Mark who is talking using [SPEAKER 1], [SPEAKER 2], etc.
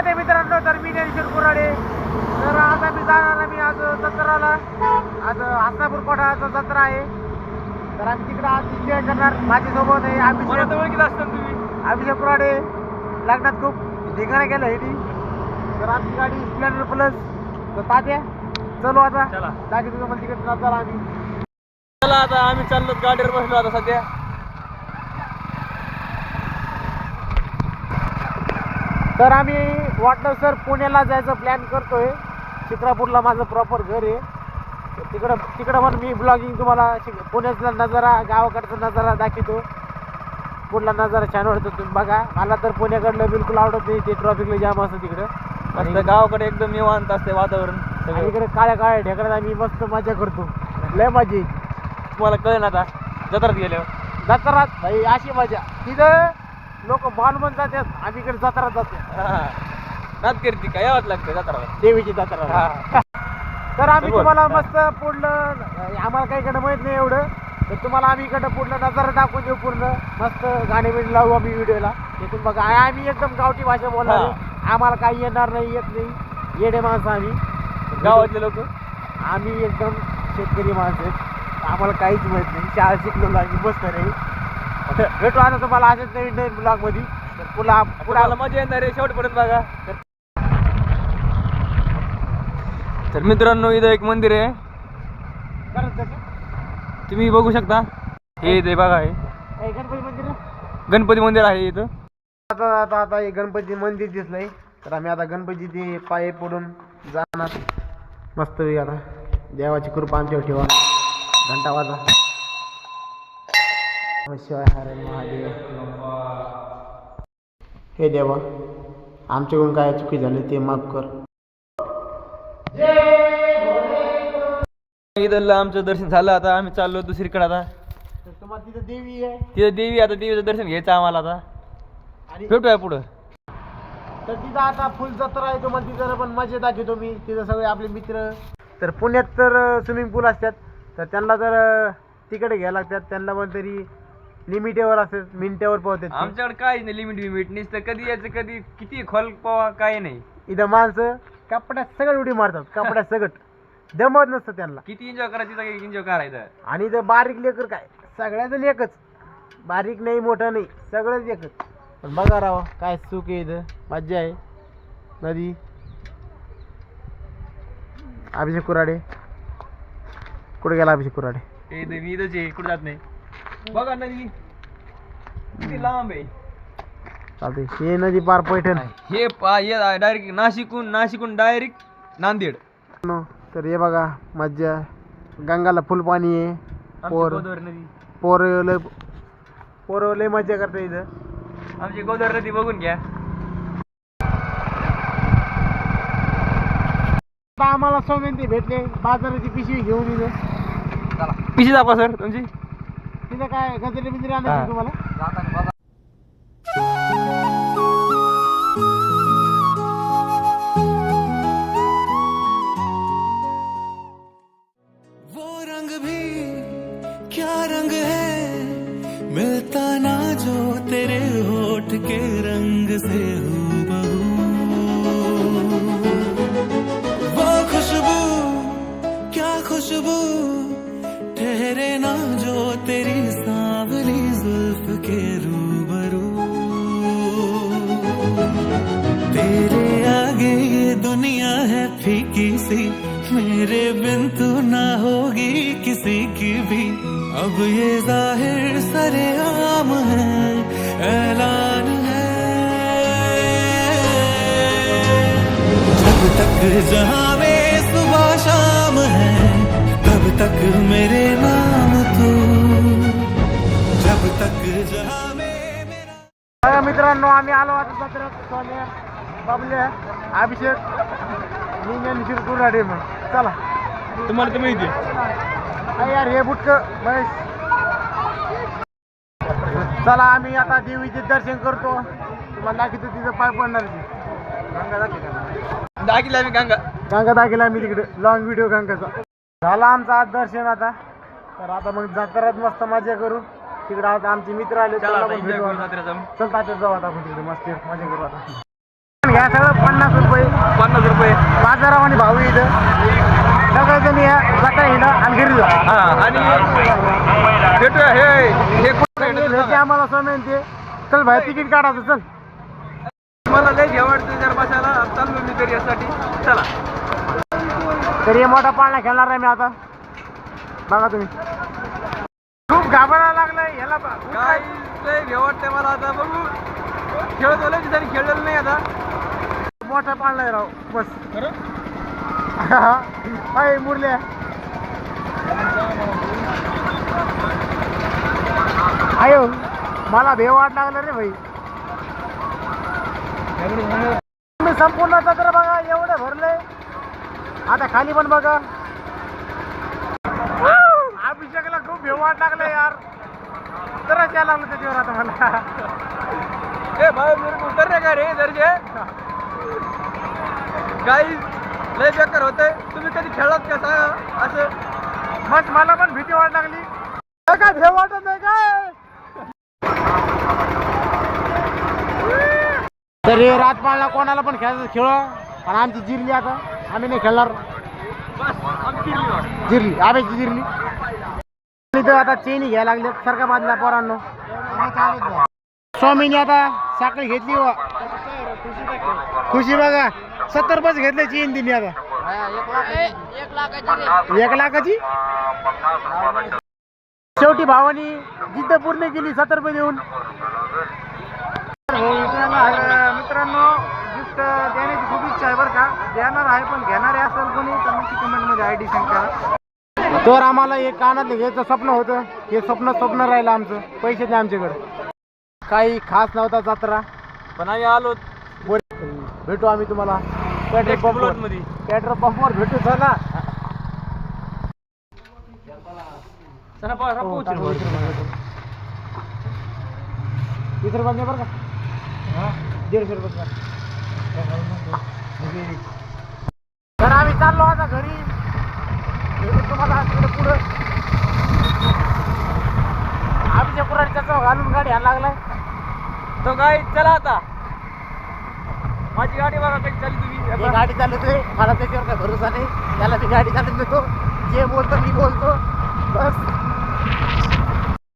[SPEAKER 1] राधे मित्रांनो, तर मी ज्ञानेश्वर कुऱ्हाडे. तर आता मी जाणार आहे, मी आज जत्राला, आज हसनापूर कोठाचा जत्रा आहे. तर आम्ही तिकडे आज एन्जॉय करणार. माझ्यासोबत आहे अभिषेक कुऱ्हाडे. लग्नात खूप धिंगाणा केलं आहे ती. तर आमची गाडी स्प्लेंडर प्लस. तर तात्या चलो आता जागी तुझं मला तिकडे चला आम्ही.
[SPEAKER 2] चला आता आम्ही चाललो, गाडीवर बसलो आता सध्या.
[SPEAKER 1] तर आम्ही वाटलं सर पुण्याला जायचं प्लॅन करतोय. शिक्रापूरला माझं प्रॉपर घर आहे. तिकडं पण मी ब्लॉगिंग तुम्हाला पुण्याचा नजारा, गावाकडचा नजारा दाखवतो. पुढला नजारा छान वाटतो, तुम्ही बघा. मला तर पुण्याकडलं बिलकुल आवडत नाही, ते ट्रॉफिकला जाम असतं तिकडं.
[SPEAKER 2] आणि गावाकडे एकदम निवांत असते वातावरण.
[SPEAKER 1] आणि इकडे काळ्या काळ्या ढेकळ्यात आम्ही मस्त मजा करतो. लय मजा येईल.
[SPEAKER 2] तुम्हाला कळेल आता जत्रात गेल्यावर.
[SPEAKER 1] जत्रात भाई अशी मजा, तिथं लोक मालवण जातात, आम्ही इकडे जत्रात जातो.
[SPEAKER 2] नाच करते काय यावंच लागतं जत्रा,
[SPEAKER 1] देवीची जत्रा. तर आम्ही तुम्हाला मस्त पुढलं, आम्हाला काही इकडं माहित नाही एवढं, तर तुम्हाला आम्ही इकडं पुढलं नजारा दाखवून देऊ. पूर्ण मस्त गाणे बिणे लावू आम्ही व्हिडिओला. तिथून बघा, आम्ही एकदम गावठी भाषा बोलणार आहे. आम्हाला काही येणार नाही, येत नाही, येडे माणसं आम्ही.
[SPEAKER 2] गावातले लोक
[SPEAKER 1] आम्ही एकदम शेतकरी माणसं आहेत, आम्हाला काहीच माहित नाही. शाळा शिकलो आम्ही मस्त नाही. भेटू आता तुम्हाला असेच नवीन नवीन ब्लॉग मध्ये. तर पुढे
[SPEAKER 2] मजा येणार आहे शेवटपर्यंत बघा. तर मित्रांनो, इथं एक मंदिर आहे, तुम्ही बघू शकता. हे इथे बघा, हे
[SPEAKER 1] गणपती मंदिर,
[SPEAKER 2] गणपती मंदिर आहे इथं.
[SPEAKER 1] आता हे गणपती मंदिर दिसलंय. तर आम्ही आता गणपती ते पाय पडून जाणार मस्त. आता देवाची कृपा आमच्यावर ठेवा. घंटा वाजा. शिवाय हरे महादेव. हे देवा, आमच्याकडून काय चुकी झाली ते माफ कर.
[SPEAKER 2] इथं आमचं दर्शन झालं. आता आम्ही चाललो दुसरीकडे. आता
[SPEAKER 1] तुम्हाला तिथं देवी आहे,
[SPEAKER 2] तिथं देवी, आता देवीचं दर्शन घ्यायचं आम्हाला. आता
[SPEAKER 1] आणि
[SPEAKER 2] भेटूया पुढं.
[SPEAKER 1] तर तिथं आता फुल जत्रा आहे. तुम्हाला तिथं पण मजा दाखवतो मी. तिथं सगळे आपले मित्र. तर पुण्यात तर स्विमिंग पूल असतात, तर त्यांना तर तिकडे घ्यायला लागतात. त्यांना पण तरी लिमिटेवर असतात, मिनिटावर पोहतात.
[SPEAKER 2] आमच्याकडे काय नाही लिमिट बिमिट, नुसतं कधी यायचं कधी किती खोल पोवा काय नाही.
[SPEAKER 1] इथं माणसं कपड्यात सगळं उडी मारतात, कपड्यात सगळं दमत नसतं त्यांना.
[SPEAKER 2] किती एन्जॉय करायचं एन्जॉय करायचं.
[SPEAKER 1] आणि इथं बारीक लेकर काय सगळ्याचं एकच, बारीक नाही मोठं नाही, सगळंच एकच. पण बघा राव काय सुख आहे इथं, मज्जा आहे. नदी. अभिषेक कुऱ्हाडे कुठे गेला? अभिषेक कुऱ्हाडे
[SPEAKER 2] मी इथंच आहे, कुठे जात नाही. बघा नदी किती लांब आहे.
[SPEAKER 1] चालते. हे नदी पार पैठण.
[SPEAKER 2] हे डायरेक्ट नाशिकून डायरेक्ट नांदेड.
[SPEAKER 1] तर हे बघा मज्जा. गंगाला फुल पाणी आहे. पोरं लय मज्जा करतात इथं.
[SPEAKER 2] आमची गोदावरी नदी बघून घ्या.
[SPEAKER 1] आता आम्हाला सौम्यंती भेटले बाजाराची पिशवी घेऊन इथं.
[SPEAKER 2] चला पिशी दाखवा सर तुमची.
[SPEAKER 1] तिथं काय गजरे बिजरे आणायचे तुम्हाला?
[SPEAKER 3] वो रंग भी क्या रंग है, मिलता ना जो तेरे होठ के रंग से हूबहू. वो खुशबू क्या खुशबू, ठहरे ना जो तेरी सांवली जुल्फ के रूबरू. तेरे आगे ये दुनिया है फीकी सी, मेरे बिन तू ना होगी किसी की भी. अब ये जाहिर सरेआम है, ऐलान है. जब तक जहां में सुबह शाम है, तब तक मेरे नाम तू. जब तक जहां में मेरा.
[SPEAKER 1] मित्रांनो, आम्ही आलो आता जत्रेत. सोन्या, बाबल्या, अभिषेक, मी ज्ञानेश्वर कुऱ्हाडे. मग चला.
[SPEAKER 2] तुम्हाला तर माहिती
[SPEAKER 1] अरे यार हे बुटक महेश. चला आम्ही आता देवीचे दर्शन करतो. तुम्हाला दाखवतो तिथं पाय पडणार.
[SPEAKER 2] दाखिला आम्ही
[SPEAKER 1] गंगा दाखिला आम्ही तिकडे. लॉंग व्हिडिओ गंगाचा झाला आमचं आज दर्शन. आता तर आता मग जत्रेत मस्त मजा करू. तिकडे आता आमचे मित्र आले. चल तात्यात जाऊ आता आपण तिकडे मस्त मजा करू. आता या सगळं 50 रुपये
[SPEAKER 2] 50 रुपये.
[SPEAKER 1] बाजारावानी भाव आहे इथं. सगळेजण या जत्रा येणं आणि घरी जा.
[SPEAKER 2] हा आणि भेटूया हे
[SPEAKER 1] भेटते आम्हाला समय ते. चल भाई तिकीट काढायचं चल.
[SPEAKER 2] मला लय घ्या वाटतं जर बसायला चाललो मी तरी यासाठी. चला
[SPEAKER 1] तरी हे मोठा पाळणा खेळणार आहे मी आता. बघा तुम्ही खूप घाबरायला लागलाय याला.
[SPEAKER 2] काय लय घ्या वाटतंय मला आता. बघू खेळतो लय दिवसांनी खेळलेलं नाही आता.
[SPEAKER 1] मोठा पाळणा आहे राव बस. अय मुरल्या आयो मला भेव वाट लागला रे भाई. मी संपूर्ण जत्रा बघा एवढं भरलंय. आता खाली पण बघा. अभिषेकला खूप भेव वाट लागलं यार. तरच यायला लागलं त्याच्यावर आता मला.
[SPEAKER 2] ए भाई मेरे को उतरने का रे इधर से. काही लय बेकार होतंय. तुम्ही कधी खेळलात का सांगा असं.
[SPEAKER 1] मग मला पण भीती वाट लागली. काय भेव वाटत नाही काय. तरी रातपाळला कोणाला पण खेळायचं खेळ. आणि आमची जिरली आता. आम्ही नाही खेळणार. जिरली आम्ही जिरली. इथं आता चेनी घ्यायला लागले सारखा बाजला पोरांनो. स्वामीने आता साखळी घेतली. खुशी बघा 70 बस घेतले चेन दिली आता. 1 लाखाची. शेवटी भावानी जिद्द पूर्ण केली 70 रुपये देऊन. मित्रांनो गिफ्ट देण्याची खूप इच्छा आहे बरं का. देणार आहे पण घेणारे असेल कोणी तर नक्की कमेंटमध्ये ID सेंड करा. तर आम्हाला एक कानातलं घ्यायचं स्वप्न होतं. हे स्वप्न राहिलं आमचं. पैसे नाही आमच्याकडे. काही खास नव्हता जत्रा
[SPEAKER 2] पण आम्ही आलो.
[SPEAKER 1] भेटू आम्ही तुम्हाला पेट्रोल पंपवर.
[SPEAKER 2] मध्ये
[SPEAKER 1] पेट्रोल पंपवर भेटू चला. किती रुपये बरं का. 150 रुपये. तर आम्ही चाललो आता घरी. भेटू तुम्हाला तिकडे पुढं. आमच्या पुराडीचा चौ घालून गाडी आणायला लागलाय.
[SPEAKER 2] तो काय चला आता. माझी गाडी बघा कशी चालली तुम्ही.
[SPEAKER 1] ही गाडी चालवतोय. मला त्याच्यावर काय भरोसा नाही. त्याला ती गाडी चालवत देतो. जे बोलतो मी बोलतो बस.